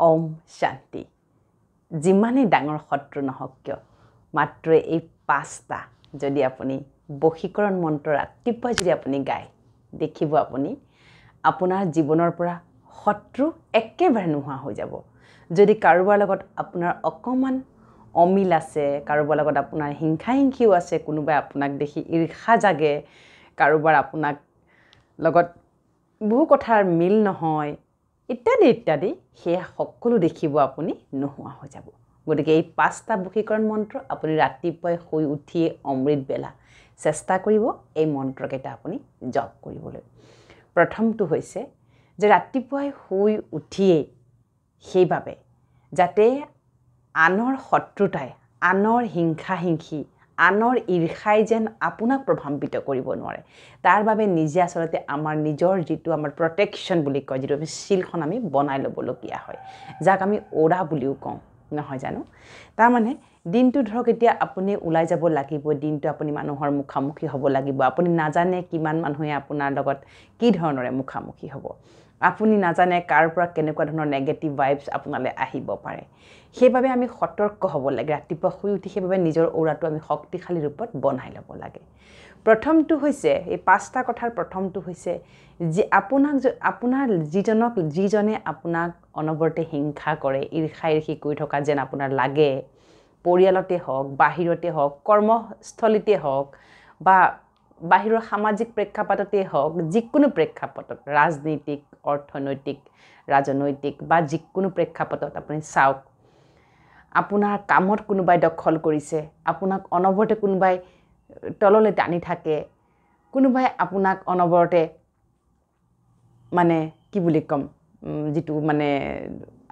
ওম শান্তি যিমানেই ডাঙৰ শত্ৰু নহওক কিয় মাত্ৰ এই পাঁচটা যদি আপুনি বশীকৰণ মন্ত্ৰ ৰাতিপুৱা যদি আপুনি গায় দেখিব আপুনি আপোনাৰ জীৱনৰ পৰা শত্ৰু একেবাৰে নোহোৱা হৈ যাব যদি কাৰোবাৰ লগত আপোনাৰ অকমান অমিল আছে কাৰোবাৰ লগত আপোনাৰ হিংসাহিংসিও আছে কোনোবাই আপোনাক দেখি ঈৰ্ষা জাগে কাৰোবাৰ আপোনাক লগত বহু কথাৰ মিল নহয় ইত্যাদি ইত্যাদি সেয়া সকলো দেখিব আপুনি নোহোৱা হৈ যাব গতিকে এই পাঁচটা বশীকৰণ মন্ত্ৰ আপুনি ৰাতিপুৱাই শুই উঠিয়ে অমৃত বেলা চেষ্টা কৰিব এই মন্ত্ৰকেইটা আপুনি জপ কৰিবলৈ প্ৰথমটো হৈছে যে ৰাতিপুৱাই শুই উঠিয়ে সেইভাবে যাতে আনৰ শত্ৰুতাই আনৰ হিংসাহিংসি আনৰ ঈৰ্ষাই যেন আপোনাক প্ৰভাৱিত কৰিব নোৱাৰে তাৰ বাবে নিজে আসলতে আমাৰ নিজৰ যিটো আমাৰ প্ৰটেকশ্যন বুলি কয় যিটো শিলখন আমি বনাই ল'বলগীয়া হয় যাক আমি ওৰা বুলিও কওঁ নহয় জানো তাৰ মানে দিনটো ধৰক এতিয়া আপুনি ওলাই যাব লাগিব দিনটো আপুনি মানুহৰ মুখামুখি হ'ব লাগিব আপুনি নাজানে কিমান মানুহে আপোনাৰ লগত কি ধৰণৰে মুখামুখি হ'ব আপুনি নাজানে কাৰ পৰা কেনেকুৱা ধৰণৰ নেগেটিভ ভাইবছ আপোনালৈ আহিব পাৰে সেইবাবে আমি সতৰ্ক হ'ব লাগে ৰাতিপুৱা শুই উঠি সেইবাবে নিজৰ ওৰাটো আমি শক্তিশালী ৰূপত বনাই ল'ব লাগে প্ৰথমটো হৈছে এই পাঁচটা কথাৰ প্ৰথমটো হৈছে যে আপোনাৰ যিজনে আপোনাক অনবৰতে হিংসা কৰে ঈৰ্ষা ঈৰ্ষি কৰি থকা যেন আপোনাৰ লাগে পৰিয়ালতে হওক বাহিৰতে হওক কৰ্মস্থলীতে হওক বা বাহিৰৰ সামাজিক প্ৰেক্ষাপটতে হওক যিকোনো প্ৰেক্ষাপটত ৰাজনৈতিক অৰ্থনৈতিক ৰাজনৈতিক বা যিকোনো প্ৰেক্ষাপটত আপুনি চাওক আপোনাৰ কামত কোনোবাই দখল কৰিছে আপোনাক অনবৰতে কোনোবাই তললৈ টানি থাকে কোনোবাই আপোনাক অনবৰতে মানে কি বুলি কম যিটো মানে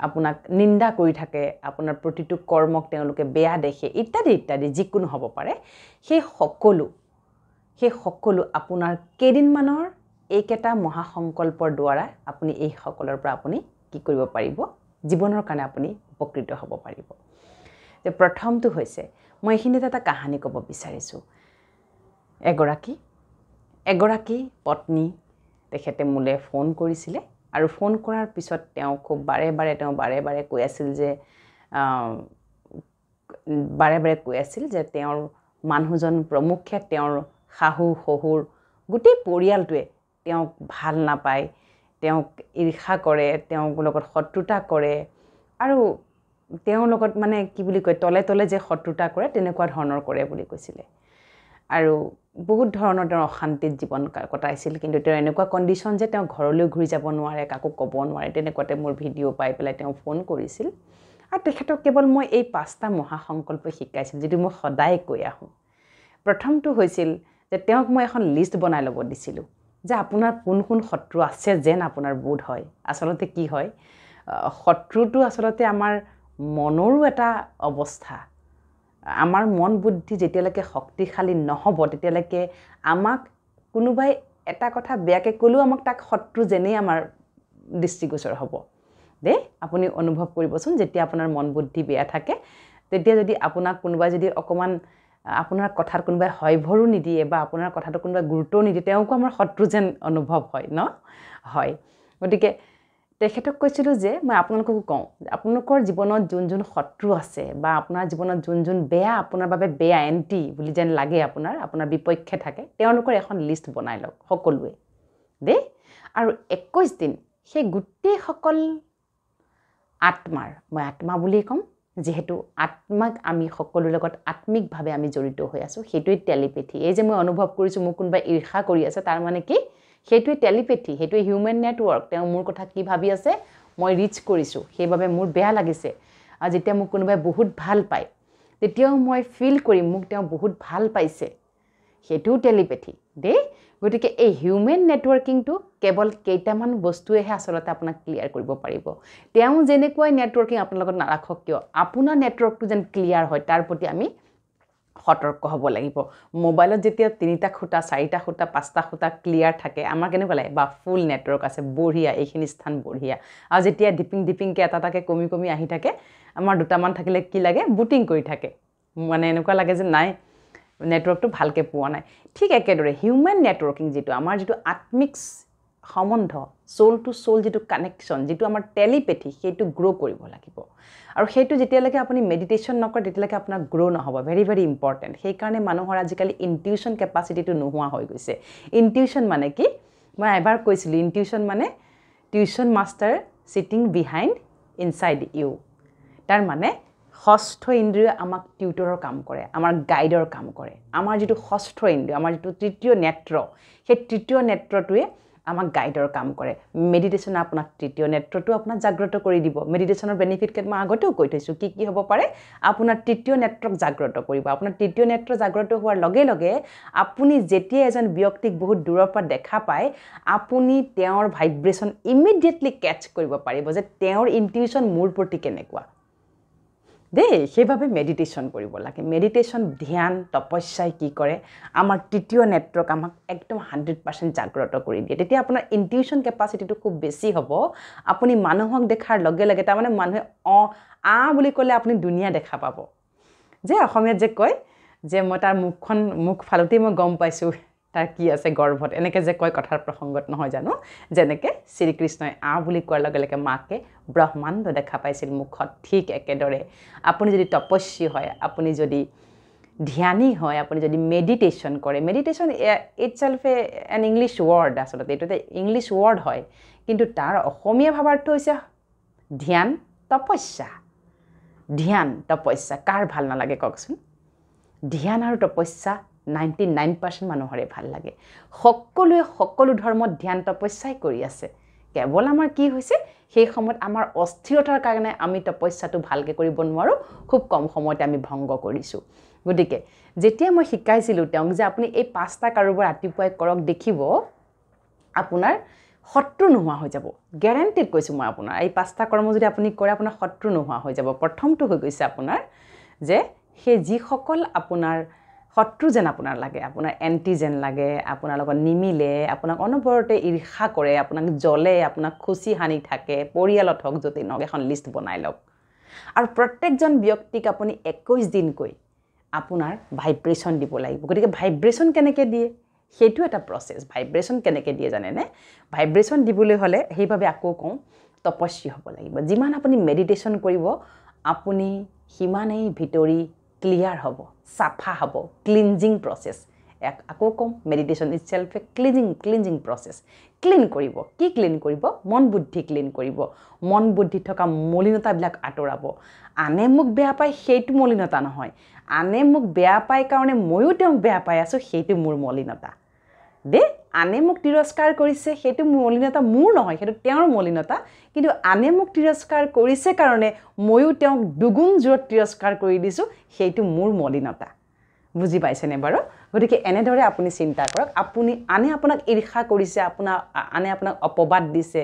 আপোনাক নিন্দা কৰি থাকে আপোনাৰ প্ৰতিটো কৰ্মক তেওঁলোকে বেয়া দেখে ইত্যাদি ইত্যাদি যিকোনো হ'ব পাৰে সেই সকলো আপোনাৰ কেইদিনমানৰ এইকেইটা মহাসংকল্পৰ দ্বাৰা আপুনি এই সকলৰ পৰা আপুনি কি কৰিব পাৰিব জীৱনৰ কাৰণে আপুনি উপকৃত হ'ব পাৰিব যে প্ৰথমটো হৈছে মই এইখিনিতে এটা কাহিনী ক'ব বিচাৰিছোঁ এগৰাকী পত্নী তেখেতে মোলৈ ফোন কৰিছিলে আৰু ফোন কৰাৰ পিছত তেওঁ খুব বাৰে বাৰে কৈ আছিল যে তেওঁৰ মানুহজন প্ৰমুখ্যে তেওঁৰ শাহু শহুৰ গোটেই পৰিয়ালটোৱে তেওঁক ভাল নাপায় তেওঁক ঈৰ্ষা কৰে তেওঁৰ লগত শত্ৰুতা কৰে আৰু তেওঁৰ লগত মানে কি বুলি কয় তলে তলে যে শত্ৰুতা কৰে তেনেকুৱা ধৰণৰ কৰে বুলি কৈছিলে আৰু বহুত ধৰণৰ তেওঁৰ অশান্তিত জীৱন কটাইছিল কিন্তু তেওঁৰ এনেকুৱা কণ্ডিশ্যন যে তেওঁ ঘৰলৈ ঘূৰি যাব নোৱাৰে কাকো ক'ব নোৱাৰে তেনেকুৱাতে মোৰ ভিডিঅ' পাই পেলাই তেওঁ ফোন কৰিছিল আৰু তেখেতক কেৱল মই এই পাঁচটা মহাসংকল্প শিকাইছিল যিটো মই সদায় কৈ আহোঁ প্ৰথমটো হৈছিল যে তেওঁক মই এখন লিষ্ট বনাই ল'ব দিছিলোঁ যে আপোনাৰ কোন শত্ৰু আছে যেন আপোনাৰ বোধ হয় আচলতে কি হয় শত্ৰুটো আচলতে আমাৰ মনৰো এটা অৱস্থা আমাৰ মন বুদ্ধি যেতিয়ালৈকে শক্তিশালী নহ'ব তেতিয়ালৈকে আমাক কোনোবাই এটা কথা বেয়াকৈ ক'লেও আমাক তাক শত্ৰু যেনেই আমাৰ দৃষ্টিগোচৰ হ'ব দেই আপুনি অনুভৱ কৰিবচোন যেতিয়া আপোনাৰ মন বুদ্ধি বেয়া থাকে তেতিয়া যদি আপোনাক কোনোবাই যদি অকণমান আপোনাৰ কথাত কোনোবাই হয়ভৰো নিদিয়ে বা আপোনাৰ কথাটো কোনোবাই গুৰুত্ব নিদিয়ে তেওঁকো আমাৰ শত্ৰু যেন অনুভৱ হয় ন হয় গতিকে তেখেতক কৈছিলোঁ যে মই আপোনালোককো কওঁ আপোনালোকৰ জীৱনত যোন শত্ৰু আছে বা আপোনাৰ জীৱনত যোন বেয়া আপোনাৰ বাবে বেয়া এণ্টি বুলি যেন লাগে আপোনাৰ বিপক্ষে থাকে তেওঁলোকৰ এখন লিষ্ট বনাই লওক সকলোৱে দেই আৰু 21 দিন সেই গোটেইসকল মই আত্মা বুলি ক'ম যিহেতু আত্মাক আমি সকলোৰ লগত আত্মিকভাৱে আমি জড়িত হৈ আছোঁ সেইটোৱে টেলিপেথি এই যে মই অনুভৱ কৰিছোঁ মোক কোনোবাই ঈৰ্ষা কৰি আছে তাৰ মানে কি সেইটোৱে টেলিপেথি সেইটোৱে হিউমেন নেটৱৰ্ক তেওঁ মোৰ কথা কি ভাবি আছে মই ৰিচ কৰিছোঁ সেইবাবে মোৰ বেয়া লাগিছে আৰু যেতিয়া মোক কোনোবাই বহুত ভাল পায় তেতিয়াও মই ফিল কৰিম মোক তেওঁ বহুত ভাল পাইছে সেইটোও টেলিপেথি দেই গতিকে এই হিউমেন নেটৱৰ্কিংটো কেৱল কেইটামান বস্তুৱেহে আচলতে আপোনাক ক্লিয়াৰ কৰিব পাৰিব তেওঁ যেনেকুৱাই নেটৱৰ্কিং আপোনাৰ লগত নাৰাখক কিয় আপোনাৰ নেটৱৰ্কটো যেন ক্লিয়াৰ হয় তাৰ প্ৰতি আমি সতৰ্ক হ'ব লাগিব মোবাইলত যেতিয়া 3টা খুঁটা 4টা খুঁটা 5টা খুঁটা ক্লিয়াৰ থাকে আমাৰ কেনেকুৱা লাগে বা ফুল নেটৱৰ্ক আছে বঢ়িয়া এইখিনি স্থান বঢ়িয়া আৰু যেতিয়া ডিপিংকৈ এটাকে কমি আহি থাকে আমাৰ দুটামান থাকিলে কি লাগে বুটিং কৰি থাকে মানে এনেকুৱা লাগে যে নাই নেটৱৰ্কটো ভালকৈ পোৱা নাই ঠিক একেদৰে হিউমেন নেটৱৰ্কিং যিটো আমাৰ যিটো আত্মিক সম্বন্ধ সোল টু সোল যেটো কানেকশ্যন যেটো আমাৰ টেলিপেথি সেইটো গ্ৰ' কৰিব লাগিব আৰু সেইটো যেতিয়ালৈকে আপুনি মেডিটেশ্যন নকৰে তেতিয়ালৈকে আপোনাৰ গ্ৰ' নহ'ব ভেৰি ভেৰি ইম্পৰ্টেণ্ট সেইকাৰণে মানুহৰ আজিকালি ইনটিউশ্যন কেপাচিটিটো নোহোৱা হৈ গৈছে ইনটিউশ্যন মানে কি মই এবাৰ কৈছিলোঁ ইনটিউশ্যন মানে tuition master sitting behind inside you তাৰ মানে ষষ্ঠ ইন্দ্ৰিয় আমাক টিউটৰৰ কাম কৰে আমাৰ গাইডৰ কাম কৰে আমাৰ যেটো ষষ্ঠ ইন্দ্ৰিয় আমাৰ যেটো তৃতীয় নেত্ৰ সেই তৃতীয় নেত্ৰটোৱে আমাক গাইডৰ কাম কৰে মেডিটেশ্যন আপোনাক তৃতীয় নেত্ৰটো আপোনাক জাগ্ৰত কৰি দিব মেডিটেশ্যনৰ বেনিফিট মই আগতেও কৈ থৈছোঁ কি হ'ব পাৰে আপোনাৰ তৃতীয় নেত্ৰক জাগ্ৰত কৰিব আপোনাৰ তৃতীয় নেত্ৰ জাগ্ৰত হোৱাৰ লগে লগে আপুনি যেতিয়া এজন ব্যক্তিক বহুত দূৰৰ পৰা দেখা পায় আপুনি তেওঁৰ ভাইব্ৰেচন ইমিডিয়েটলি ক্যাচ কৰিব পাৰিব যে তেওঁৰ ইনটিউশ্যন মোৰ প্ৰতি কেনেকুৱা সেইভাবে মেডিটেশ্যন কৰিব লাগে মেডিটেশ্যন ধ্যান তপস্যাই কি কৰে আমাৰ তৃতীয় নেত্ৰক আমাক একদম 100% জাগ্ৰত কৰি দিয়ে তেতিয়া আপোনাৰ ইনটিউশ্যন কেপাচিটিটো খুব বেছি হ'ব আপুনি মানুহক দেখাৰ লগে লগে তাৰ মানে মানুহে বুলি ক'লে আপুনি দুনিয়া দেখা পাব যে অসমীয়াত যে কয় যে মই তাৰ মুখ ফালতে মই গম পাইছোঁ তাৰ কি আছে গৰ্ভত এনেকে যে কয় কথাৰ প্ৰসংগত নহয় জানো যেনেকে শ্ৰীকৃষ্ণই বুলি কোৱাৰ লগে লগে মাকে ব্ৰহ্মাণ্ড দেখা পাইছিল মুখত ঠিক একেদৰে আপুনি যদি তপস্বী হয় আপুনি যদি ধ্যানী হয় আপুনি যদি মেডিটেশ্যন কৰে meditation itself N English word আসলে এটা ইংলিশ ওয়াৰ্ড হয় কিন্তু তাৰ অসমীয়া ভাৱাৰ্থ হৈছে ধ্যান তপস্যা কাৰ ভাল নালাগে কওকচোন ধ্যান আৰু তপস্যা 99% মানুহৰে ভাল লাগে সকলোৱে সকলো ধৰ্মত ধ্যান তপস্যাই কৰি আছে কেৱল আমাৰ কি হৈছে সেই সময়ত আমাৰ অস্থিৰতাৰ কাৰণে আমি তপস্যাটো ভালকে কৰিব নোৱাৰো খুব কম সময়তে আমি ভংগ কৰিছো গতিকে যেতিয়া মই শিকাইছিলো তেওঁক যে আপুনি এই পাঁচটা কাৰোবাৰ ৰাতিপুৱাই কৰক দেখিব আপোনাৰ শত্ৰু নোহোৱা হৈ যাব গ্যাৰান্টিড কৈছো মই আপোনাৰ এই পাঁচটা কৰ্ম যদি আপুনি কৰে আপোনাৰ শত্ৰু নোহোৱা হৈ যাব প্ৰথমটো হৈ গৈছে আপোনাৰ যে সেই যিসকল আপোনাৰ শত্ৰু যেন আপোনাৰ লাগে আপোনাৰ এন্টিজেন লাগে আপোনাৰ লগত নিমিলে আপোনাক অনবৰতে ঈৰ্ষা কৰে আপোনাক জ্বলে আপোনাক খুচি হানি থাকে পৰিয়ালত হক যতে নক এখন লিষ্ট বনাই লওক আৰু প্ৰত্যেকজন ব্যক্তিক আপুনি 21 দিন কৈ আপোনাৰ ভাইব্ৰেচন দিব লাগিব গতিকে ভাইব্ৰেচন কেনেকৈ দিয়ে সেইটো এটা প্ৰসেস ভাইব্ৰেচন কেনেকৈ দিয়ে জানে নে ভাইব্ৰেচন দিবলৈ হলে সেইভাবে আকৌ কওঁ তপস্যী হ'ব লাগিব যিমান আপুনি মেডিটেশ্যন কৰিব আপুনি হিমানেই ভিতৰি ক্লিয়াৰ হ'ব সাফা হ'ব ক্লিনজিং প্ৰসেস আকৌ কম meditation itself a cleansing process clean কৰিব কি ক্লিন কৰিব মন বুদ্ধি ক্লিন কৰিব মন বুদ্ধি থকা মলিনতাবিলাক আঁতৰাব আনে মোক বেয়া পায় সেইটো মলিনতা নহয় আনে মোক বেয়া পায় কাৰণে ময়ো তেওঁক বেয়া পাই আছো সেইটো মোৰ মলিনতা আনে মোক তিৰস্কাৰ কৰিছে সেইটো মলিনতা মোৰ নহয় সেইটো তেওঁৰ মলিনতা কিন্তু আনে মোক তিৰস্কাৰ কৰিছে কাৰণে ময়ো তেওঁক দুগুণ জোৰত তিৰস্কাৰ কৰি দিছো সেইটো মোৰ মলিনতা বুজি পাইছেনে বাৰু গতিকে এনেদৰে আপুনি চিন্তা কৰক আপুনি আনে আপোনাক ঈৰ্ষা কৰিছে আনে আপোনাক অপবাদ দিছে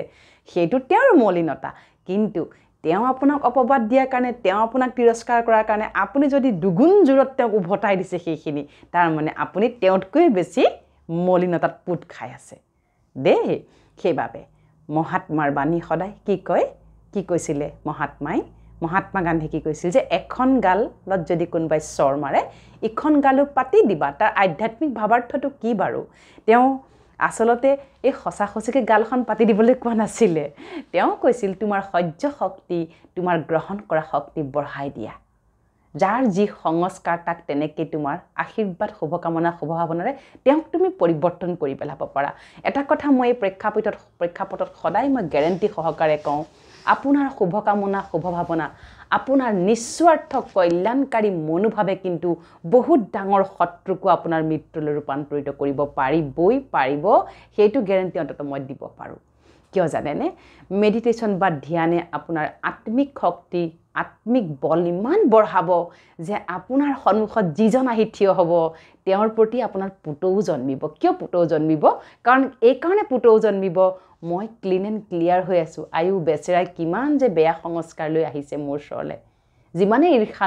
সেইটো তেওঁৰ মলিনতা কিন্তু তেওঁ আপোনাক অপবাদ দিয়াৰ কাৰণে তেওঁ আপোনাক তিৰস্কাৰ কৰাৰ কাৰণে আপুনি যদি দুগুণ জোৰত তেওঁক উভতাই দিছে সেইখিনি তাৰ মানে আপুনি তেওঁতকৈ বেছি মলিনতাত পুত খাই আছে সেইবাবে মহাত্মাৰ বাণী সদায় কি কৈছিলে মহাত্মা গান্ধী কি কৈছিল যে এখন গালত যদি কোনোবাই চৰ মাৰে ইখন গালো পাতি দিবা তাৰ আধ্যাত্মিক ভাৱাৰ্থটো কি বাৰু তেওঁ আসলতে এই সঁচাসঁচিকে গালখন পাতি দিবলৈ কোৱা নাছিলে তেওঁ কৈছিল তোমাৰ সহ্য শক্তি তোমাৰ গ্ৰহণ কৰা শক্তি বঢ়াই দিয়া যাৰ যি সংস্কাৰ তাক তেনেকৈ তোমাৰ আশীৰ্বাদ শুভকামনা শুভভাৱনাৰে তেওঁক তুমি পৰিৱৰ্তন কৰি পেলাব পাৰা এটা কথা মই প্ৰেক্ষাপটত সদায় মই গ্যাৰান্টি সহকাৰে কওঁ আপোনাৰ শুভকামনা শুভভাৱনা আপোনাৰ নিস্বাৰ্থ কল্যাণকাৰী মনোভাৱে কিন্তু বহুত ডাঙৰ শত্ৰুকো আপোনাৰ মৃত্যুলৈ ৰূপান্তৰিত কৰিব পাৰিব সেইটো গ্যাৰান্টি অন্তত মই দিব পাৰো কিয় জানেনে মেডিটেশ্যন বা ধ্যানে আপোনাৰ আত্মিক শক্তি আত্মিক বল ইমান বঢ়াব যে আপোনাৰ সন্মুখত যিজন আহি থিয় হ'ব তেওঁৰ প্ৰতি আপোনাৰ পুতৌ জন্মিব কিয় পুতৌ জন্মিব কাৰণ এই কাৰণে পুতৌ জন্মিব মই ক্লিন এণ্ড ক্লিয়াৰ হৈ আছো আয়ু বেচেৰাই কিমান যে বেয়া সংস্কাৰ লৈ আহিছে মোৰ ওচৰলৈ যিমানে ঈৰ্ষা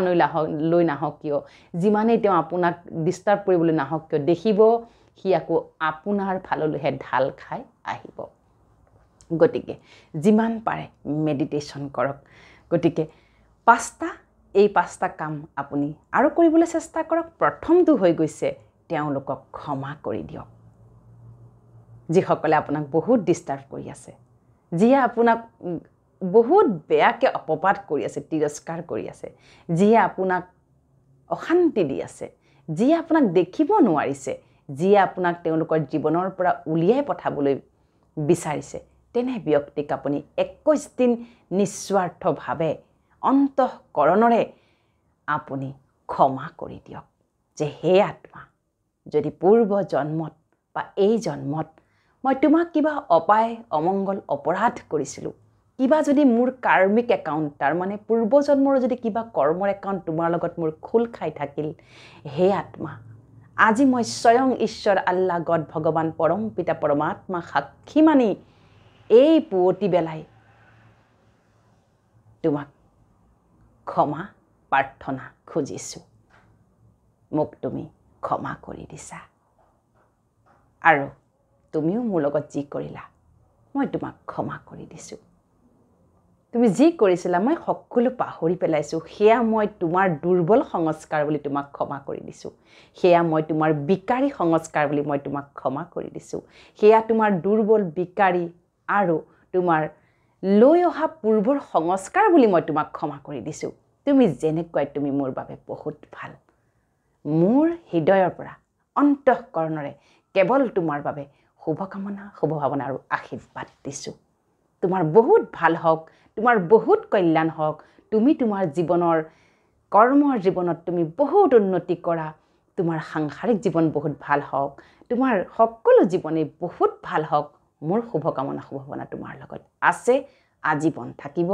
লৈ নাহক কিয় যিমানে তেওঁ আপোনাক ডিস্টাৰ্ব কৰিবলৈ নাহক কিয় দেখিব সি আকৌ আপোনাৰ ফাললৈহে ঢাল খাই আহিব গতিকে যিমান পাৰে মেডিটেশ্যন কৰক গতিকে এই পাঁচটা কাম আপুনি আৰু কৰিবলৈ চেষ্টা কৰক প্ৰথমটো হৈ গৈছে তেওঁলোকক ক্ষমা কৰি দিয়ক যিসকলে আপোনাক বহুত ডিষ্টাৰ্ব কৰি আছে, যিয়ে আপোনাক বহুত বেয়াকৈ অপবাদ কৰি আছে, তিৰস্কাৰ কৰি আছে, যিয়ে আপোনাক অশান্তি দি আছে, যিয়ে আপোনাক দেখিব নোৱাৰিছে, যিয়ে আপোনাক তেওঁলোকৰ জীৱনৰ পৰা উলিয়াই পঠাবলৈ বিচাৰিছে, তেনে ব্যক্তিক আপুনি 21 দিন নিস্বাৰ্থভাৱে অন্তঃকৰণৰে আপুনি ক্ষমা কৰি দিয়ক যে হে আত্মা, যদি পূৰ্ব জন্মত বা এই জন্মত মই তোমাক কিবা অপায় অমংগল অপৰাধ কৰিছিলোঁ, কিবা যদি মোৰ কাৰ্মিক একাউণ্ট, তাৰমানে পূৰ্বজন্মৰ যদি কিবা কৰ্মৰ একাউণ্ট তোমাৰ লগত মোৰ খোল খাই থাকিল, হে আত্মা, আজি মই স্বয়ং ঈশ্বৰ আল্লাহ গড ভগৱান পৰম পিতা পৰমাত্মা সাক্ষী মানি এই পুৱতি বেলাই তোমাক ক্ষমা প্ৰাৰ্থনা খুজিছোঁ। মোক তুমি ক্ষমা কৰি দিছা আৰু তুমিও মোৰ লগত যি কৰিলা মই তোমাক ক্ষমা কৰি দিছোঁ। তুমি যি কৰিছিলা মই সকলো পাহৰি পেলাইছোঁ, সেয়া মই তোমাৰ দুৰ্বল সংস্কাৰ বুলি তোমাক ক্ষমা কৰি দিছোঁ। সেয়া মই তোমাৰ বিকাৰী সংস্কাৰ বুলি মই তোমাক ক্ষমা কৰি দিছোঁ। সেয়া তোমাৰ দুৰ্বল বিকাৰী আৰু তোমাৰ লৈ অহা পূৰ্বৰ সংস্কাৰ বুলি মই তোমাক ক্ষমা কৰি দিছোঁ। তুমি যেনেকৈ তুমি মোৰ বাবে বহুত ভাল। মোৰ হৃদয়ৰ পৰা অন্তঃকৰণৰে কেৱল তোমাৰ বাবে শুভকামনা শুভভাৱনা আৰু আশীৰ্বাদ দিছোঁ। তোমাৰ বহুত ভাল হওক, তোমাৰ বহুত কল্যাণ হওক, তুমি তোমাৰ জীৱনৰ কৰ্মৰ জীৱনত তুমি বহুত উন্নতি কৰা, তোমাৰ সাংসাৰিক জীৱন বহুত ভাল হওক, তোমাৰ সকলো জীৱনেই বহুত ভাল হওক। মোৰ শুভকামনা শুভভাৱনা তোমাৰ লগত আছে, আজীৱন থাকিব।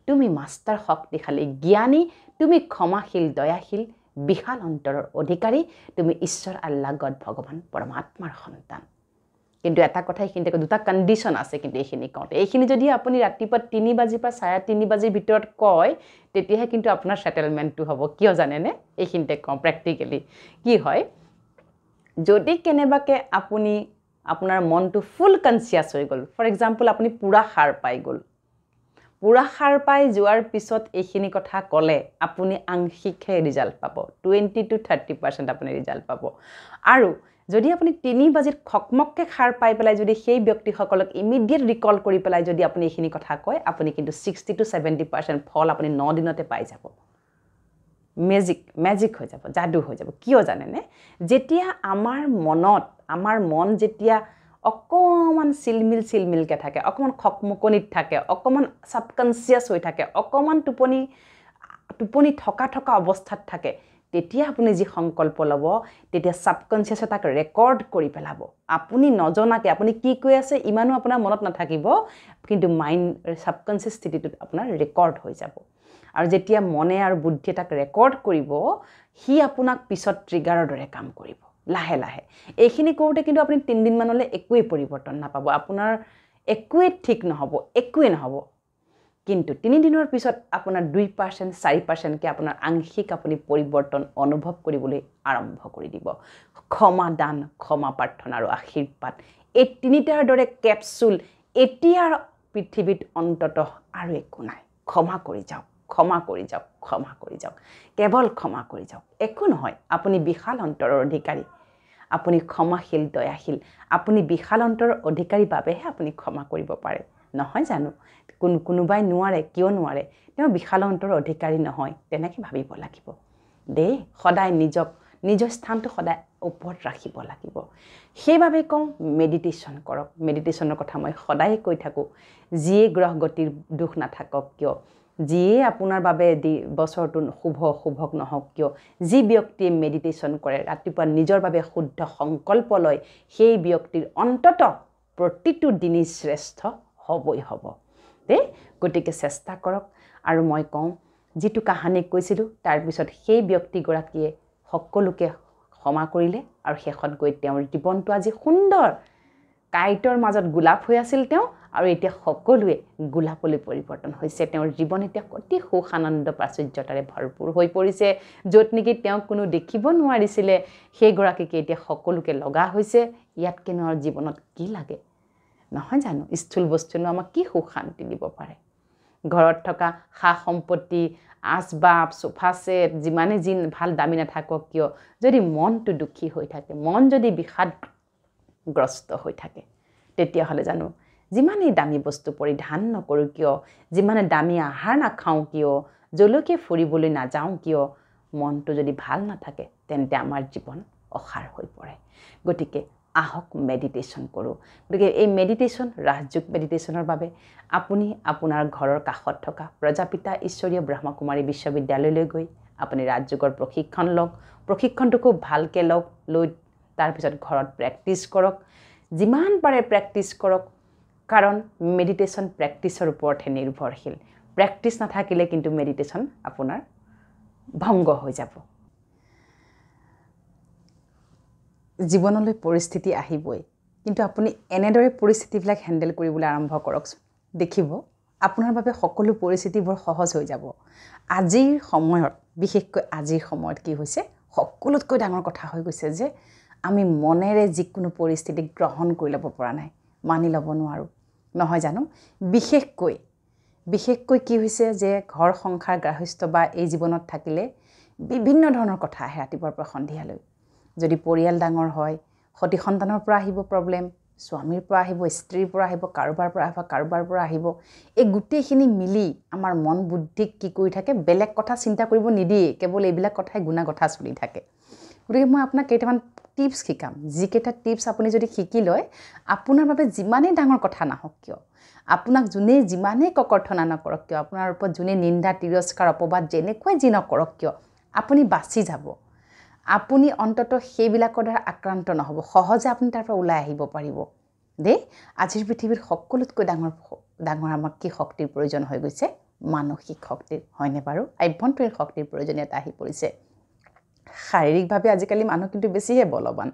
তুমি মাষ্টাৰ শক্তিশালী জ্ঞানী, তুমি ক্ষমাশীল দয়াশীল বিশাল অন্তৰৰ অধিকাৰী, তুমি ঈশ্বৰ আল্লাহ গড ভগৱান পৰমাত্মাৰ সন্তান। কিন্তু এটা কথা এইখিনিতে দুটা কণ্ডিশ্যন আছে, কিন্তু এইখিনি কওঁতে এইখিনি যদি আপুনি ৰাতিপুৱা 3 বাজিৰ পৰা 3:30 বাজিৰ ভিতৰত কয়, তেতিয়াহে কিন্তু আপোনাৰ ছেটেলমেণ্টটো হ'ব। কিয় জানেনে? এইখিনিতে কওঁ প্ৰেক্টিকেলি কি হয়, যদি কেনেবাকৈ আপুনি আপোনাৰ মনটো ফুল কনচিয়াছ হৈ গ'ল, ফৰ এক্সাম্পল আপুনি পূৰা সাৰ পাই গ'ল, পূৰা সাৰ পাই যোৱাৰ পিছত এইখিনি কথা ক'লে আপুনি আংশিকহে ৰিজাল্ট পাব, 20 to 30% আপুনি ৰিজাল্ট পাব। আৰু যদি আপুনি 3 বাজিত খকমককৈ সাৰ পাই পেলাই যদি সেই ব্যক্তিসকলক ইমিডিয়েট ৰিকল কৰি পেলাই যদি আপুনি এইখিনি কথা কয়, আপুনি কিন্তু 60 to 70% ফল আপুনি 9 দিনতে পাই যাব। মেজিক হৈ যাব, যাদু হৈ যাব। কিয় জানেনে? যেতিয়া আমাৰ মন যেতিয়া অকণমান চিলমিলকৈ থাকে, অকণমান খকমকনিত থাকে, অকণমান ছাবকনচিয়াছ হৈ থাকে, অকণমান টোপনি থকা অৱস্থাত থাকে, তেতিয়া আপুনি যি সংকল্প ল'ব, তেতিয়া ছাবকনচিয়াছে তাক ৰেকৰ্ড কৰি পেলাব। আপুনি নজনাকৈ আপুনি কি কৈ আছে ইমানো আপোনাৰ মনত নাথাকিব, কিন্তু ছাবকনচিয়াছ স্থিতিটোত আপোনাৰ ৰেকৰ্ড হৈ যাব। আৰু যেতিয়া মনে আৰু বুদ্ধিয়ে তাক ৰেকৰ্ড কৰিব, সি আপোনাক পিছত ট্ৰিগাৰৰ দৰে কাম কৰিব লাহে লাহে। এইখিনি কৰোঁতে কিন্তু আপুনি 3 দিনমানলৈ একোৱেই পৰিৱৰ্তন নাপাব, আপোনাৰ একোৱেই ঠিক নহ'ব, একোৱেই নহ'ব। কিন্তু 3 দিনৰ পিছত আপোনাৰ 2% 4%কৈ আপোনাৰ আংশিক আপুনি পৰিৱৰ্তন অনুভৱ কৰিবলৈ আৰম্ভ কৰি দিব। ক্ষমা দান, ক্ষমা প্ৰাৰ্থনা আৰু আশীৰ্বাদ, এই 3টাৰ দৰে কেপচুল এতিয়াৰ পৃথিৱীত অন্ততঃ আৰু একো নাই। ক্ষমা কৰি যাওক, ক্ষমা কৰি যাওক, ক্ষমা কৰি যাওক, কেৱল ক্ষমা কৰি যাওক। একো নহয়, আপুনি বিশাল অন্তৰৰ অধিকাৰী, আপুনি ক্ষমাশীল দয়াশীল, আপুনি বিশাল অন্তৰৰ অধিকাৰীৰ বাবেহে আপুনি ক্ষমা কৰিব পাৰে, নহয় জানো? কোনোবাই নোৱাৰে, কিয় নোৱাৰে? তেওঁ বিশাল অন্তৰৰ অধিকাৰী নহয়, তেনেকৈ ভাবিব লাগিব দেই। সদায় নিজৰ স্থানটো সদায় ওপৰত ৰাখিব লাগিব। সেইবাবে কওঁ মেডিটেশ্যন কৰক। মেডিটেশ্যনৰ কথা মই সদায় কৈ থাকোঁ। যিয়ে গ্ৰহগতিৰ দুখ নাথাকক কিয়, যিয়ে আপোনাৰ বাবে বছৰটো শুভক নহওক কিয়, যি ব্যক্তিয়ে মেডিটেশ্যন কৰে, ৰাতিপুৱা নিজৰ বাবে শুদ্ধ সংকল্প লয়, সেই ব্যক্তিৰ অন্ততঃ প্ৰতিটো দিনেই শ্ৰেষ্ঠ হ'বই হ'ব দেই। গতিকে চেষ্টা কৰক। আৰু মই কওঁ, যিটো কাহানী কৈছিলোঁ তাৰপিছত সেই ব্যক্তিগৰাকীয়ে সকলোকে ক্ষমা কৰিলে আৰু শেষত গৈ তেওঁৰ জীৱনটো আজি সুন্দৰ কাঁইটৰ মাজত গোলাপ হৈ আছিল তেওঁ, আৰু এতিয়া সকলোৱে গোলাপলৈ পৰিৱৰ্তন হৈছে। তেওঁৰ জীৱন এতিয়া অতি সুখ আনন্দ প্ৰাচুৰ্যতাৰে ভৰপূৰ হৈ পৰিছে। য'ত নেকি তেওঁক কোনো দেখিব নোৱাৰিছিলে, সেইগৰাকীকে এতিয়া সকলোকে লগা হৈছে। ইয়াতকেনো আৰু জীৱনত কি লাগে, নহয় জানো? স্থূল বস্তুনো আমাক কি সুখ শান্তি দিব পাৰে? ঘৰত থকা সা সম্পত্তি, আচবাব, চোফা ছেট, যিমানে যি ভাল দামী নাথাকক কিয়, যদি মনটো দুখী হৈ থাকে, মন যদি বিষাদগ্ৰস্ত হৈ থাকে, তেতিয়াহ'লে জানো যিমানেই দামী বস্তু পৰিধান নকৰোঁ কিয়, যিমানে দামী আহাৰ নাখাওঁ কিয়, যলৈকে ফুৰিবলৈ নাযাওঁ কিয়, মনটো যদি ভাল নাথাকে তেন্তে আমাৰ জীৱন অসাৰ হৈ পৰে। গতিকে আহক মেডিটেশ্যন কৰোঁ। গতিকে এই মেডিটেশ্যন ৰাজযোগ মেডিটেশ্যনৰ বাবে আপুনি আপোনাৰ ঘৰৰ কাষত থকা প্ৰজাপিতা ঈশ্বৰীয় ব্ৰহ্মকুমাৰী বিশ্ববিদ্যালয়লৈ গৈ আপুনি ৰাজযোগৰ প্ৰশিক্ষণ লওক। প্ৰশিক্ষণটো খুব ভালকৈ লওক, লৈ তাৰপিছত ঘৰত প্ৰেক্টিছ কৰক। যিমান পাৰে প্ৰেক্টিছ কৰক, কাৰণ মেডিটেশ্যন প্ৰেক্টিছৰ ওপৰতহে নিৰ্ভৰশীল। প্ৰেক্টিছ নাথাকিলে কিন্তু মেডিটেশ্যন আপোনাৰ ভংগ হৈ যাব। জীৱনলৈ পৰিস্থিতি আহিবই, কিন্তু আপুনি এনেদৰে পৰিস্থিতিবিলাক হেণ্ডেল কৰিবলৈ আৰম্ভ কৰকচোন। দেখিব আপোনাৰ বাবে সকলো পৰিস্থিতিবোৰ সহজ হৈ যাব। আজিৰ সময়ত, বিশেষকৈ আজিৰ সময়ত কি হৈছে, সকলোতকৈ ডাঙৰ কথা হৈ গৈছে যে আমি মনেৰে যিকোনো পৰিস্থিতি গ্ৰহণ কৰি ল'ব পৰা নাই, মানি ল'ব নোৱাৰোঁ, নহয় জানো? বিশেষকৈ কি হৈছে যে ঘৰ সংসাৰ গৃহস্থ বা এই জীৱনত থাকিলে বিভিন্ন ধৰণৰ কথা আহে ৰাতিপুৱাৰ পৰা সন্ধিয়ালৈ। যদি পৰিয়াল ডাঙৰ হয়, সতি সন্তানৰ পৰা আহিব প্ৰব্লেম, স্বামীৰ পৰা আহিব, স্ত্ৰীৰ পৰা আহিব, কাৰোবাৰ পৰা আহিব। এই গোটেইখিনি মিলি আমাৰ মন বুদ্ধিক কি কৰি থাকে, বেলেগ কথা চিন্তা কৰিব নিদিয়ে, কেৱল এইবিলাক কথাই গুণা কথা চলি থাকে। গতিকে মই আপোনাক কেইটামান টিপছ শিকাম, যিকেইটা টিপছ আপুনি যদি শিকি লয়, আপোনাৰ বাবে যিমানেই ডাঙৰ কথা নাহক কিয়, আপোনাক যোনেই যিমানেই ককৰ্থনা নকৰক কিয়, আপোনাৰ ওপৰত যোনে নিন্দা তিৰস্কাৰ অপবাদ যেনেকুৱাই যি নকৰক কিয়, আপুনি বাচি যাব। আপুনি অন্ততঃ সেইবিলাকৰ দ্বাৰা আক্ৰান্ত নহ'ব, সহজে আপুনি তাৰ পৰা ওলাই আহিব পাৰিব দেই। আজিৰ পৃথিৱীত সকলোতকৈ ডাঙৰ আমাক কি শক্তিৰ প্ৰয়োজন হৈ গৈছে? মানসিক শক্তিৰ, হয়নে বাৰু? আভ্যন্তৰীণ শক্তিৰ প্ৰয়োজনীয়তা আহি পৰিছে। শাৰীৰিকভাৱে আজিকালি মানুহ কিন্তু বেছিহে বলৱান,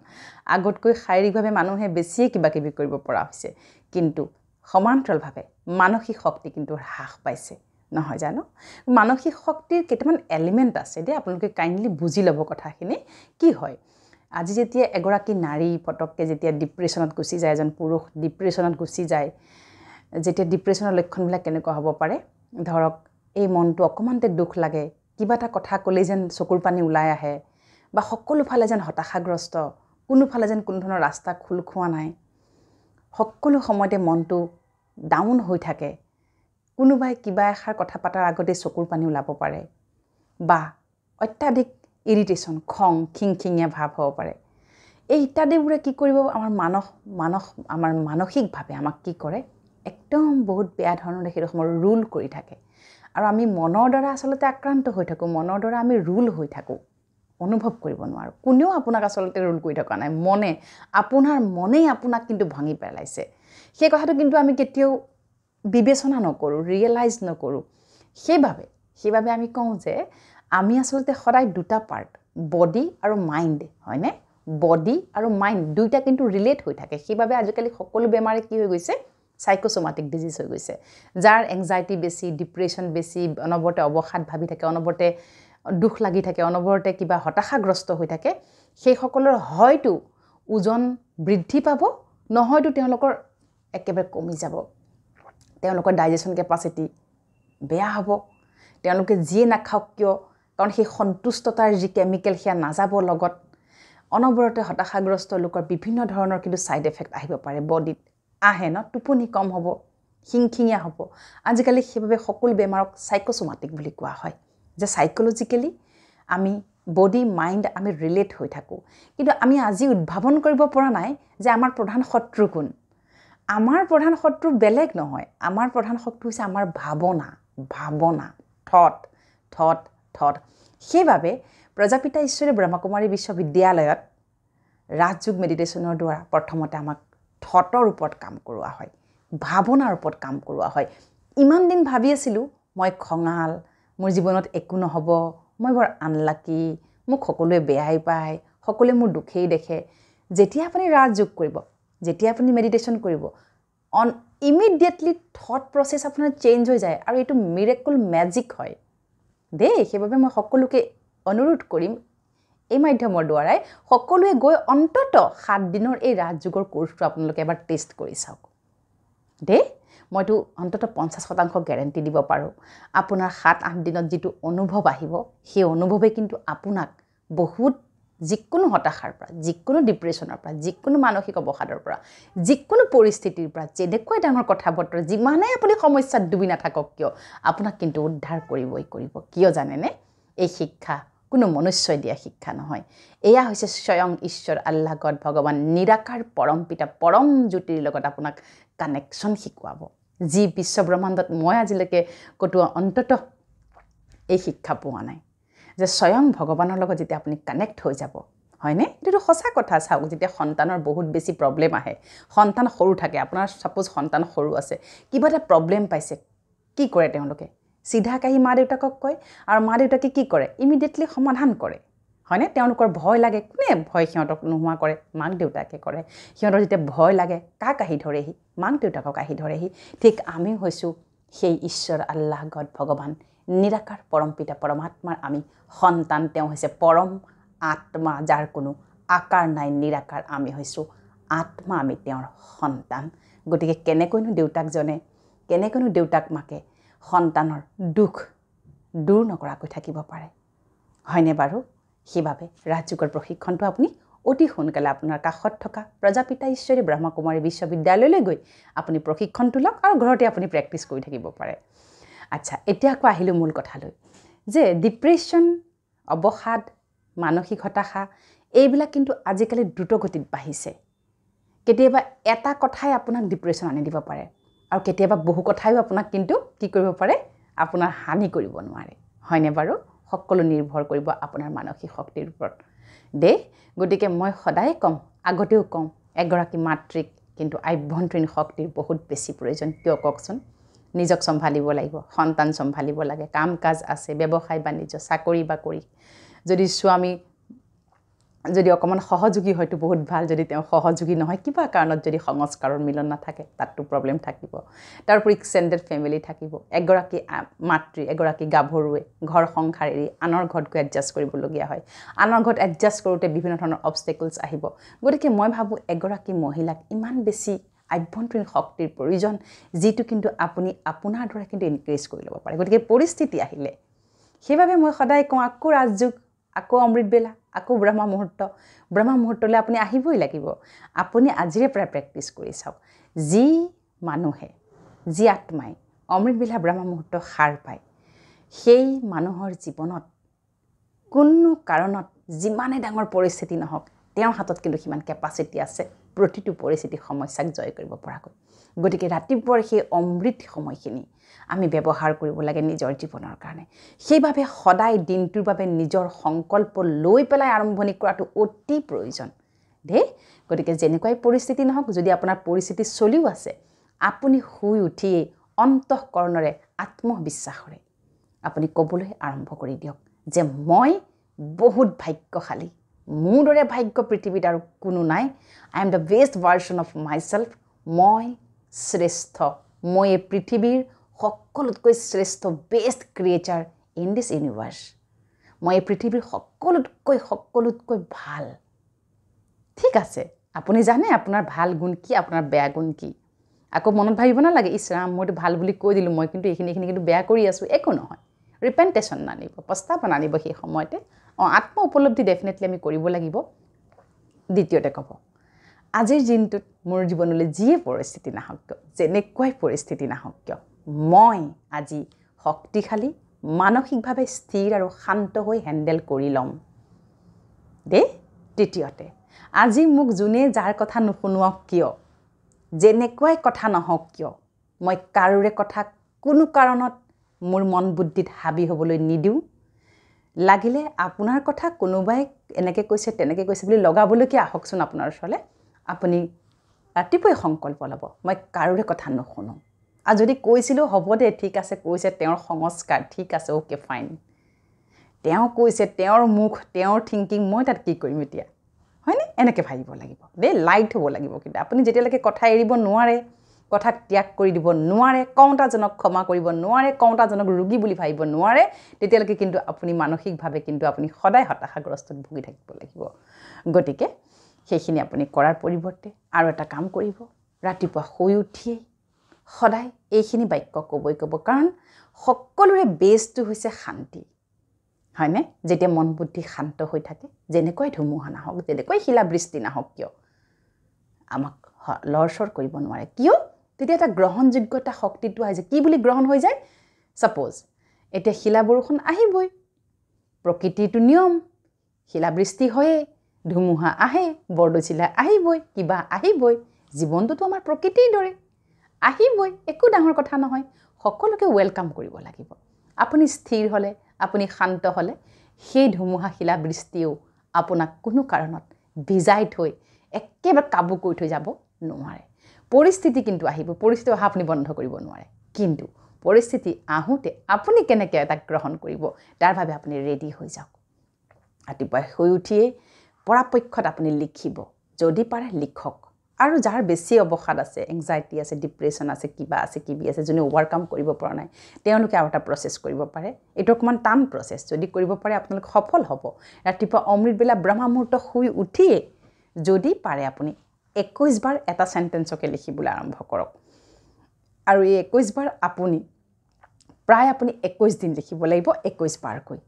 আগতকৈ শাৰীৰিকভাৱে মানুহে বেছিয়ে কিবা কিবি কৰিব পৰা হৈছে, কিন্তু সমান্তৰালভাৱে মানসিক শক্তি কিন্তু হ্ৰাস পাইছে, নহয় জানো? মানসিক শক্তিৰ কেইটামান এলিমেণ্ট আছে দেই, আপোনালোকে কাইণ্ডলি বুজি ল'ব কথাখিনি। কি হয়, আজি যেতিয়া এগৰাকী নাৰী পটককৈ যেতিয়া ডিপ্ৰেশ্যনত গুচি যায়, এজন পুৰুষ ডিপ্ৰেশ্যনত গুচি যায়, যেতিয়া ডিপ্ৰেশ্যনৰ লক্ষণবিলাক কেনেকুৱা হ'ব পাৰে, ধৰক এই মনটো অকণমানতে দুখ লাগে, কিবা এটা কথা ক'লেই যেন চকুৰ পানী ওলাই আহে, বা সকলোফালে যেন হতাশাগ্ৰস্ত, কোনোফালে যেন কোনো ধৰণৰ ৰাস্তা খোল খোৱা নাই, সকলো সময়তে মনটো ডাউন হৈ থাকে, কোনোবাই কিবা এষাৰ কথা পতাৰ আগতে চকুৰ পানী ওলাব পাৰে, বা অত্যাধিক ইৰিটেশ্যন, খং, খিংখিঙীয়া ভাৱ হ'ব পাৰে। এই ইত্যাদিবোৰে কি কৰিব, আমাৰ মানসিকভাৱে আমাক কি কৰে, একদম বহুত বেয়া ধৰণৰ সেইটো সময় ৰুল কৰি থাকে। আৰু আমি মনৰ দ্বাৰা আচলতে আক্ৰান্ত হৈ থাকোঁ, মনৰ দ্বাৰা আমি ৰুল হৈ থাকোঁ, অনুভৱ কৰিব নোৱাৰোঁ। কোনেও আপোনাক আচলতে ৰুল কৰি থকা নাই, আপোনাৰ মনেই আপোনাক কিন্তু ভাঙি পেলাইছে। সেই কথাটো কিন্তু আমি কেতিয়াও বিবেচনা নকৰোঁ, ৰিয়েলাইজ নকৰোঁ। সেইবাবে আমি কওঁ যে আমি আচলতে সদায় দুটা পাৰ্ট, বডি আৰু মাইণ্ড, হয়নে? বডি আৰু মাইণ্ড দুইটা কিন্তু ৰিলেট হৈ থাকে। সেইবাবে আজিকালি সকলো বেমাৰে কি হৈ গৈছে, সাইকোসোমাটিক ডিজিজ হৈ গৈছে। যাৰ এংজাইটি বেছি, ডিপ্ৰেশ্যন বেছি, অনবৰতে অৱসাদ ভাবি থাকে, অনবৰতে দুখ লাগি থাকে, অনবৰতে কিবা হতাশাগ্ৰস্ত হৈ থাকে, সেইসকলৰ হয়তো ওজন বৃদ্ধি পাব, নহয়তো তেওঁলোকৰ একেবাৰে কমি যাব। তেওঁলোকৰ ডাইজেশ্যন কেপাচিটি বেয়া হ'ব, তেওঁলোকে যিয়ে নাখাওক কিয়, কাৰণ সেই সন্তুষ্টতাৰ যি কেমিকেল সেয়া নাযাব লগত। অনবৰতে হতাশাগ্ৰস্ত লোকৰ বিভিন্ন ধৰণৰ কিন্তু ছাইড এফেক্ট আহিব পাৰে, বডিত আহে ন, টোপনি কম হ'ব, খিংখিঙীয়া হ'ব। আজিকালি সেইবাবে সকলো বেমাৰক সাইকোসোমাটিক বুলি কোৱা হয়, যে সাইক'লজিকেলি আমি বডি মাইণ্ড আমি ৰিলেট হৈ থাকোঁ। কিন্তু আমি আজি উদ্ভাৱন কৰিব পৰা নাই যে আমাৰ প্ৰধান শত্ৰু কোন। আমাৰ প্ৰধান শত্ৰু বেলেগ নহয়, আমাৰ প্ৰধান শত্ৰু হৈছে আমাৰ ভাৱনা, থট। সেইবাবে প্ৰজাপিতা ঈশ্বৰীয় ব্ৰহ্মকুমাৰী বিশ্ববিদ্যালয়ত ৰাজযোগ মেডিটেশ্যনৰ দ্বাৰা প্ৰথমতে আমাক থটৰ ওপৰত কাম কৰোৱা হয়, ভাৱনাৰ ওপৰত কাম কৰোৱা হয়। ইমান দিন ভাবি আছিলোঁ মই খঙাল, মোৰ জীৱনত একো নহ'ব, মই বৰ আনলাকি, মোক সকলোৱে বেয়াই পায়, সকলোৱে মোৰ দুখেই দেখে। যেতিয়া আপুনি ৰাজযোগ কৰিব, যেতিয়া আপুনি মেডিটেশ্যন কৰিব, ইমিডিয়েটলি থট প্ৰচেছ আপোনাৰ চেঞ্জ হৈ যায়, আৰু এইটো মিৰেকল মেজিক হয় দেই। সেইবাবে মই সকলোকে অনুৰোধ কৰিম, এই মাধ্যমৰ দ্বাৰাই সকলোৱে গৈ অন্তত 7 দিনৰ এই ৰাজযোগৰ কোৰ্চটো আপোনালোকে এবাৰ টেষ্ট কৰি চাওক দেই। মইতো অন্তত 50% গেৰেণ্টি দিব পাৰোঁ। আপোনাৰ 7-8 দিনত যিটো অনুভৱ আহিব, সেই অনুভৱে কিন্তু আপোনাক বহুত যিকোনো হতাশাৰ পৰা যিকোনো ডিপ্ৰেশ্যনৰ পৰা যিকোনো মানসিক অৱসাদৰ পৰা যিকোনো পৰিস্থিতিৰ পৰা যেনেকৈ ডাঙৰ কথা বতৰা যিমানেই আপুনি সমস্যাত ডুবি নাথাকক কিয় আপোনাক কিন্তু উদ্ধাৰ কৰিবই কৰিব কিয় জানেনে এই শিক্ষা কোনো মনুষ্যই দিয়া শিক্ষা নহয় এয়া হৈছে স্বয়ং ঈশ্বৰ আল্লাহ গড ভগৱান নিৰাকাৰ পৰম পিতা পৰম জ্যোতিৰ লগত আপোনাক কানেকশ্যন শিকোৱাব যি বিশ্ব ব্ৰহ্মাণ্ডত মই আজিলৈকে ক'তো অন্ততঃ এই শিক্ষা পোৱা নাই যে স্বয়ং ভগৱানৰ লগত যেতিয়া আপুনি কানেক্ট হৈ যাব হয়নে এইটো সঁচা কথা চাওক যেতিয়া সন্তানৰ বহুত বেছি প্ৰব্লেম আহে সন্তান সৰু থাকে আপোনাৰ সাপোজ সন্তান সৰু আছে কিবা এটা প্ৰব্লেম পাইছে কি কৰে তেওঁলোকে সিধা কাহি মা দেউতাকক কয় আৰু মা দেউতাকে কি কৰে ইমিডিয়েটলি সমাধান কৰে হয়নে তেওঁলোকৰ ভয় লাগে কোনে ভয় সিহঁতক নোহোৱা কৰে মাক দেউতাকে কৰে সিহঁতৰ যেতিয়া ভয় লাগে কাক আহি ধৰেহি মাক দেউতাকক আহি ধৰেহি ঠিক আমি হৈছোঁ সেই ঈশ্বৰ আল্লাহ গড ভগৱান নিৰাকাৰ পৰম পিতা পৰমাত্মাৰ আমি সন্তান তেওঁ হৈছে পৰম আত্মা যাৰ কোনো আকাৰ নাই নিৰাকাৰ আমি হৈছোঁ আত্মা আমি তেওঁৰ সন্তান গতিকে কেনেকৈনো দেউতাকজনে কেনেকৈনো দেউতাক মাকে সন্তানৰ দুখ দূৰ নকৰাকৈ থাকিব পাৰে হয়নে বাৰু সেইবাবে ৰাজযোগৰ প্ৰশিক্ষণটো আপুনি অতি সোনকালে আপোনাৰ কাষত থকা প্ৰজাপিতা ঈশ্বৰী ব্ৰহ্মকুমাৰী বিশ্ববিদ্যালয়লৈ গৈ আপুনি প্ৰশিক্ষণটো লওক আৰু ঘৰতে আপুনি প্ৰেক্টিছ কৰি থাকিব পাৰে আচ্ছা এতিয়া আকৌ আহিলোঁ মূল কথালৈ যে ডিপ্ৰেশ্যন অৱসাদ মানসিক হতাশা এইবিলাক কিন্তু আজিকালি দ্ৰুতগতিত বাঢ়িছে কেতিয়াবা এটা কথাই আপোনাক ডিপ্ৰেশ্যন আনি দিব পাৰে আৰু কেতিয়াবা বহু কথাইও আপোনাক কিন্তু কি কৰিব পাৰে আপোনাৰ হানি কৰিব নোৱাৰে হয়নে বাৰু সকলো নিৰ্ভৰ কৰিব আপোনাৰ মানসিক শক্তিৰ ওপৰত দে গতিকে মই সদায় কম আগতেও কম এগৰাকী মাতৃক কিন্তু আভ্যন্তৰীণ শক্তিৰ বহুত বেছি প্ৰয়োজন কিয় কওকচোন নিজক সম্ভালিব লাগিব সন্তান সম্ভালিব লাগে কাম কাজ আছে ব্যৱসায় বাণিজ্য চাকৰি বাকৰি যদি স্বামী যদি অকমান সহযোগী হয়তো বহুত ভাল যদি তেওঁ সহযোগী নহয় কিবা কাৰণত যদি সংস্কাৰৰ মিলন নাথাকে তাততো প্ৰব্লেম থাকিব তাৰোপৰি এক্সটেণ্ডেড ফেমিলি থাকিব এগৰাকী মাতৃ এগৰাকী গাভৰুৱে ঘৰ সংসাৰ এৰি আনৰ ঘৰত গৈ এডজাষ্ট কৰিবলগীয়া হয় আনৰ ঘৰত এডজাষ্ট কৰোঁতে বিভিন্ন ধৰণৰ অবষ্টেকলছ আহিব গতিকে মই ভাবোঁ এগৰাকী মহিলাক ইমান বেছি আভ্যন্তৰীণ শক্তিৰ প্ৰয়োজন যিটো কিন্তু আপুনি আপোনাৰ দ্বাৰা কিন্তু ইনক্ৰিজ কৰি ল'ব পাৰে গতিকে পৰিস্থিতি আহিলে সেইবাবে মই সদায় কওঁ আকৌ ৰাজযোগ আকৌ অমৃতবেলা আকৌ ব্ৰহ্মা মুহূৰ্তলৈ আপুনি আহিবই লাগিব আপুনি আজিৰে পৰা প্ৰেক্টিছ কৰি চাওক যি মানুহে যি আত্মাই অমৃতবেলা ব্ৰহ্মা মুহূৰ্ত সাৰ পায় সেই মানুহৰ জীৱনত কোনো কাৰণত যিমানে ডাঙৰ পৰিস্থিতি নহওক তেওঁৰ হাতত কিন্তু সিমান কেপাচিটি আছে প্ৰতিটো পৰিস্থিতি সমস্যাক জয় কৰিব পৰাকৈ গতিকে ৰাতিপুৱাৰ সেই অমৃত সময়খিনি আমি ব্যৱহাৰ কৰিব লাগে নিজৰ জীৱনৰ কাৰণে সেইবাবে সদায় দিনটোৰ বাবে নিজৰ সংকল্প লৈ পেলাই আৰম্ভণি কৰাটো অতি প্ৰয়োজন দে গতিকে যেনেকুৱাই পৰিস্থিতি নহওক যদি আপোনাৰ পৰিস্থিতি চলিও আছে আপুনি শুই উঠিয়ে অন্তঃকৰণৰে আত্মবিশ্বাসৰে আপুনি ক'বলৈ আৰম্ভ কৰি দিয়ক যে মই বহুত ভাগ্যশালী মোৰ দৰে ভাগ্য পৃথিৱীত আৰু কোনো নাই I am the best version of myself মই শ্ৰেষ্ঠ মই এই পৃথিৱীৰ সকলোতকৈ শ্ৰেষ্ঠ best creature in this universe মই এই পৃথিৱীৰ সকলোতকৈ ভাল ঠিক আছে আপুনি জানে আপোনাৰ ভাল গুণ কি আপোনাৰ বেয়া গুণ কি আকৌ মনত ভাবিব নালাগে ইছৰাম মইতো ভাল বুলি কৈ দিলোঁ মই কিন্তু এইখিনি কিন্তু বেয়া কৰি আছোঁ একো নহয় ৰিপেণ্টেশ্যন নানিব পস্তাৱনা আনিব সেই সময়তে আত্ম উপলব্ধি ডেফিনেটলি আমি কৰিব লাগিব দ্বিতীয়তে ক'ব আজিৰ দিনটোত মোৰ জীৱনলৈ যিয়ে পৰিস্থিতি নাহক কিয় যেনেকুৱাই পৰিস্থিতি নাহক কিয় মই আজি শক্তিশালী মানসিকভাৱে স্থিৰ আৰু শান্ত হৈ হেণ্ডেল কৰি ল'ম দে তৃতীয়তে আজি মোক যোনে যাৰ কথা নুশুনোৱাক কিয় যেনেকুৱাই কথা নহওক কিয় মই কাৰোৰে কথা কোনো কাৰণত মোৰ মন বুদ্ধিত হাবি হ'বলৈ নিদিওঁ লাগিলে আপোনাৰ কথা কোনোবাই এনেকৈ কৈছে তেনেকৈ কৈছে বুলি লগাবলৈকে আহকচোন আপোনাৰ ওচৰলৈ আপুনি ৰাতিপুৱাই সংকল্প ল'ব মই কাৰোৰে কথা নুশুনো আৰু যদি কৈছিলোঁ হ'ব দে ঠিক আছে কৈছে তেওঁৰ সংস্কাৰ ঠিক আছে অ'কে ফাইন তেওঁ কৈছে তেওঁৰ মুখ তেওঁৰ থিংকিং মই তাত কি কৰিম এতিয়া হয়নে এনেকৈ ভাবিব লাগিব দেই লাইট হ'ব লাগিব কিন্তু আপুনি যেতিয়ালৈকে কথা এৰিব নোৱাৰে কথা ত্যাগ কৰি দিব নোৱাৰে কওঁতাজনক ক্ষমা কৰিব নোৱাৰে কওঁতাজনক ৰোগী বুলি ভাবিব নোৱাৰে তেতিয়ালৈকে কিন্তু আপুনি মানসিকভাৱে কিন্তু আপুনি সদায় হতাশাগ্ৰস্তত ভুগি থাকিব লাগিব গতিকে সেইখিনি আপুনি কৰাৰ পৰিৱৰ্তে আৰু এটা কাম কৰিব ৰাতিপুৱা শুই উঠিয়েই সদায় এইখিনি বাক্য ক'ব কাৰণ সকলোৰে বেছটো হৈছে শান্তি হয়নে যেতিয়া মন বুদ্ধি শান্ত হৈ থাকে যেনেকৈ ধুমুহা নাহক যেনেকৈ শিলাবৃষ্টি নাহক কিয় আমাক লৰচৰ কৰিব নোৱাৰে কিয় তেতিয়া এটা গ্ৰহণযোগ্যতা শক্তিটো আহে যে কি বুলি গ্ৰহণ হৈ যায় সাপোজ এতিয়া শিলা বৰষুণ আহিবই প্ৰকৃতিটো নিয়ম শিলাবৃষ্টি হয় ধুমুহা আহে বৰদচিলা আহিবই কিবা আহিবই জীৱনটোতো আমাৰ প্ৰকৃতিৰ দৰে আহিবই একো ডাঙৰ কথা নহয় সকলোকে ওয়েলকাম কৰিব লাগিব আপুনি স্থিৰ হলে আপুনি শান্ত হলে সেই ধুমুহা শিলাবৃষ্টিও আপোনাক কোনো কাৰণত ভিজাই থৈ একেবাৰে কাবু কৰি থৈ যাব নোৱাৰে পৰিস্থিতি কিন্তু আহিব পৰিস্থিতি অহা আপুনি বন্ধ কৰিব নোৱাৰে কিন্তু পৰিস্থিতি আহোঁতে আপুনি কেনেকৈ এটা গ্ৰহণ কৰিব তাৰ বাবে আপুনি ৰেডি হৈ যাওক ৰাতিপুৱা শুই উঠিয়ে পৰাপক্ষত আপুনি লিখিব যদি পাৰে লিখক আৰু যাৰ বেছি অৱসাদ আছে এংজাইটি আছে ডিপ্ৰেছন আছে কিবা আছে কিবি আছে যোনে ওভাৰকাম কৰিব পৰা নাই তেওঁলোকে আৰু এটা প্ৰচেছ কৰিব পাৰে এইটো অকণমান টান প্ৰচেছ যদি কৰিব পাৰে আপোনালোক সফল হ'ব ৰাতিপুৱা অমৃতবেলা ব্ৰহ্মমুহূৰ্ত শুই উঠিয়ে যদি পাৰে আপুনি 21 বাৰ এটা সেন্টেন্সকে লিখিবলৈ আৰম্ভ কৰক আৰু এই 21 বাৰ আপুনি প্ৰায় আপুনি 21 দিন লিখিব লাগিব 21 বাৰকৈ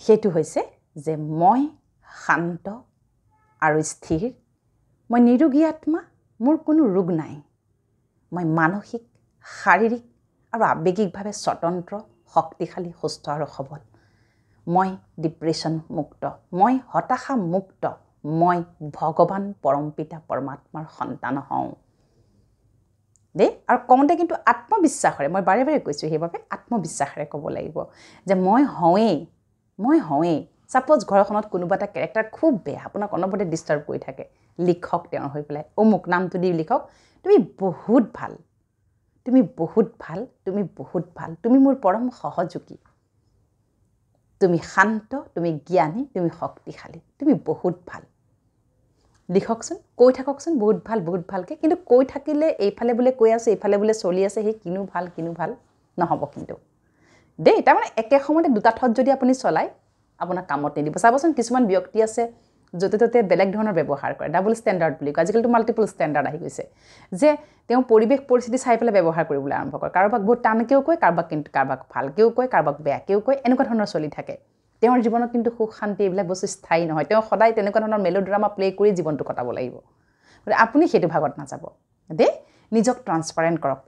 সেইটো হৈছে যে মই শান্ত আৰু স্থিৰ মই নিৰোগী আত্মা মোৰ কোনো ৰোগ নাই মই মানসিক শাৰীৰিক আৰু আৱেগিকভাৱে স্বতন্ত্ৰ শক্তিশালী সুস্থ আৰু সবল মই ডিপ্ৰেছন মুক্ত মই হতাশা মুক্ত মই ভগৱান পৰমপিতা পৰমাত্মাৰ সন্তান হওঁ দে আৰু কওঁতে কিন্তু আত্মবিশ্বাসৰে মই বাৰে বাৰে কৈছোঁ সেইবাবে আত্মবিশ্বাসৰে ক'ব লাগিব যে মই হওঁৱেই সাপোজ ঘৰখনত কোনোবা এটা কেৰেক্টাৰ খুব বেয়া আপোনাক অনবৰতে ডিষ্টাৰ্ব কৰি থাকে লিখক তেওঁৰ হৈ পেলাই অমুক নামটো দি লিখক তুমি বহুত ভাল তুমি বহুত ভাল তুমি বহুত ভাল তুমি মোৰ পৰম সহযোগী তুমি শান্ত তুমি জ্ঞানী তুমি শক্তিশালী তুমি বহুত ভাল লিখকচোন কৈ থাককচোন বহুত ভালকৈ কিন্তু কৈ থাকিলে এইফালে বোলে কৈ আছে এইফালে বোলে চলি আছে সেই কিনো ভাল নহ'ব কিন্তু দেই তাৰমানে একে সময়তে দুটা ঠত যদি আপুনি চলায় আপোনাক কামত নিদিব চাবচোন কিছুমান ব্যক্তি আছে য'তে ত'তে বেলেগ ধৰণৰ ব্যৱহাৰ কৰে ডাবল ষ্টেণ্ডাৰ্ড বুলি কয় আজিকালিতো মাল্টিপল ষ্টেণ্ডাৰ্ড আহি গৈছে যে তেওঁ পৰিৱেশ পৰিস্থিতি চাই পেলাই ব্যৱহাৰ কৰিবলৈ আৰম্ভ কৰে কাৰোবাক বহুত টানকৈও কয় কাৰোবাক ভালকৈও কয় কাৰোবাক বেয়াকৈও কয় এনেকুৱা ধৰণৰ চলি থাকে তেওঁৰ জীৱনত কিন্তু সুখ শান্তি এইবিলাক বস্তু স্থায়ী নহয় তেওঁ সদায় তেনেকুৱা ধৰণৰ মেলোড্ৰামা প্লে কৰি জীৱনটো কটাব লাগিব গতিকে আপুনি সেইটো ভাগত নাযাব দেই নিজক ট্ৰান্সপাৰেণ্ট কৰক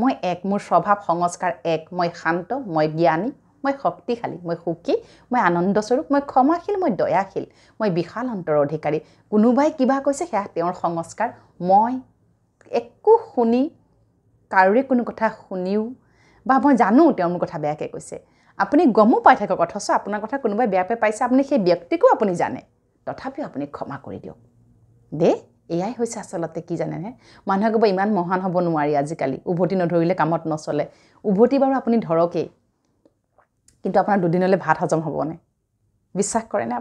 মই মোৰ স্বভাৱ সংস্কাৰ মই শান্ত মই জ্ঞানী মই শক্তিশালী মই সুখী মই আনন্দস্বৰূপ মই ক্ষমাশীল মই দয়াশীল মই বিশাল অন্তৰৰ অধিকাৰী কোনোবাই কিবা কৈছে সেয়া তেওঁৰ সংস্কাৰ মই একো শুনি কাৰোৰে কোনো কথা শুনিও বা মই জানো তেওঁৰ মোৰ কথা বেয়াকৈ কৈছে আপুনি গমো পাই থাকক অথচ আপোনাৰ কথা কোনোবাই বেয়াকৈ পাইছে আপুনি সেই ব্যক্তিকো আপুনি জানে তথাপিও আপুনি ক্ষমা কৰি দিয়ক দেই এয়াই হৈছে আচলতে কি জানেনে মানুহে ক'ব ইমান মহান হ'ব নোৱাৰি আজিকালি উভতি নধৰিলে কামত নচলে উভতি বাৰু আপুনি ধৰকেই কিন্তু আপোনাৰ দুদিনলৈ ভাত হজম হ'বনে বিশ্বাস কৰেনে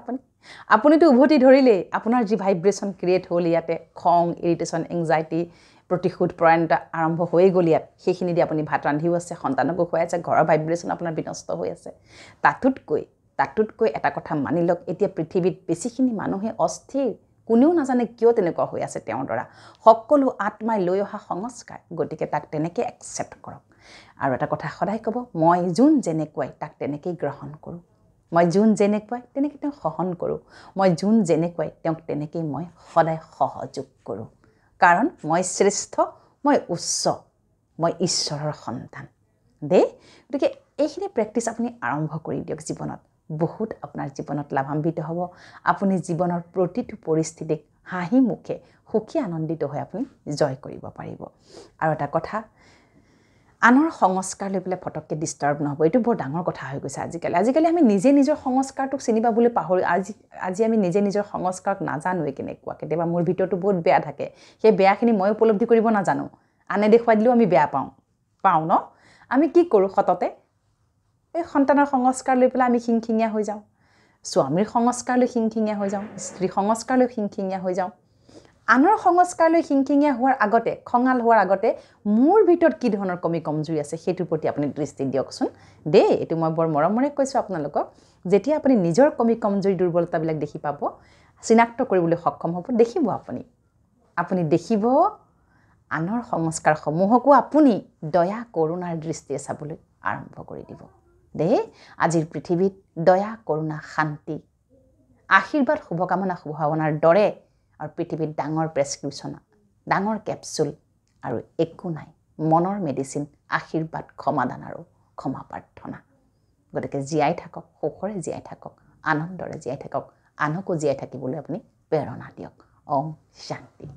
আপুনিতো উভতি ধৰিলেই আপোনাৰ যি ভাইব্ৰেশ্যন ক্ৰিয়েট হ'ল ইয়াতে খং ইৰিটেশ্যন এংজাইটি প্ৰতিশোধ পৰায়ণতা আৰম্ভ হৈ গ'ল ইয়াত সেইখিনি দি আপুনি ভাত ৰান্ধিও আছে সন্তানকো খুৱাই আছে ঘৰৰ ভাইব্ৰেশ্যন আপোনাৰ বিনষ্ট হৈ আছে তাতোতকৈ এটা কথা মানি লওক এতিয়া পৃথিৱীত বেছিখিনি মানুহে অস্থিৰ কোনেও নাজানে কিয় তেনেকুৱা হৈ আছে তেওঁৰ দ্বাৰা সকলো আত্মাই লৈ অহা সংস্কাৰ গতিকে তাক তেনেকৈ একচেপ্ট কৰক আৰু এটা কথা সদায় ক'ব মই যোন যেনেকুৱাই তাক তেনেকেই গ্ৰহণ কৰোঁ মই যোন যেনেকুৱাই তেনেকৈ তেওঁক সহন কৰোঁ মই যোন যেনেকুৱাই তেওঁক তেনেকেই মই সদায় সহযোগ কৰোঁ কাৰণ মই শ্ৰেষ্ঠ মই উচ্চ মই ঈশ্বৰৰ সন্তান দেই গতিকে এইখিনি প্ৰেক্টিছ আপুনি আৰম্ভ কৰি দিয়ক জীৱনত বহুত আপোনাৰ জীৱনত লাভান্বিত হ'ব আপুনি জীৱনৰ প্ৰতিটো পৰিস্থিতিক হাঁহি মুখে সুখী আনন্দিত হৈ আপুনি জয় কৰিব পাৰিব আৰু এটা কথা আনৰ সংস্কাৰ লৈ পেলাই ফটককৈ ডিষ্টাৰ্ব নহ'ব এইটো বৰ ডাঙৰ কথা হৈ গৈছে আজিকালি আমি নিজে নিজৰ সংস্কাৰটোক চিনি পাবলৈ পাহৰি আজি আমি নিজে নিজৰ সংস্কাৰক নাজানোৱে কেনেকুৱা কেতিয়াবা মোৰ ভিতৰতো বহুত বেয়া থাকে সেই বেয়াখিনি মই উপলব্ধি কৰিব নাজানো আনে দেখুৱাই দিলেও আমি বেয়া পাওঁ ন আমি কি কৰোঁ সততে এই সন্তানৰ সংস্কাৰ লৈ পেলাই আমি খিংখিঙীয়া হৈ যাওঁ স্বামীৰ সংস্কাৰ লৈ খিংখিঙীয়া হৈ যাওঁ স্ত্ৰী সংস্কাৰ লৈ খিংখিঙীয়া হৈ যাওঁ আনৰ সংস্কাৰ লৈ খিংখিঙীয়া হোৱাৰ আগতে খঙাল হোৱাৰ আগতে মোৰ ভিতৰত কি ধৰণৰ কমজুৰি আছে সেইটোৰ প্ৰতি আপুনি দৃষ্টি দিয়কচোন দেই এইটো মই বৰ মৰমৰে কৈছোঁ আপোনালোকক যেতিয়া আপুনি নিজৰ কমজুৰি দুৰ্বলতাবিলাক দেখি পাব চিনাক্ত কৰিবলৈ সক্ষম হ'ব দেখিব আপুনি দেখিব আনৰ সংস্কাৰসমূহকো আপুনি দয়া কৰোণাৰ দৃষ্টিৰে চাবলৈ আৰম্ভ কৰি দিব দেহে আজিৰ পৃথিৱীত দয়া কৰুণা শান্তি আশীৰ্বাদ শুভকামনা শুভভাৱনাৰ দৰে আৰু পৃথিৱীত ডাঙৰ প্ৰেছক্ৰিপশ্যন ডাঙৰ কেপচুল আৰু একো নাই মনৰ মেডিচিন আশীৰ্বাদ ক্ষমাদান আৰু ক্ষমা প্ৰাৰ্থনা গতিকে জীয়াই থাকক সুখৰে জীয়াই থাকক আনন্দৰে জীয়াই থাকক আনকো জীয়াই থাকিবলৈ আপুনি প্ৰেৰণা দিয়ক ওম শান্তি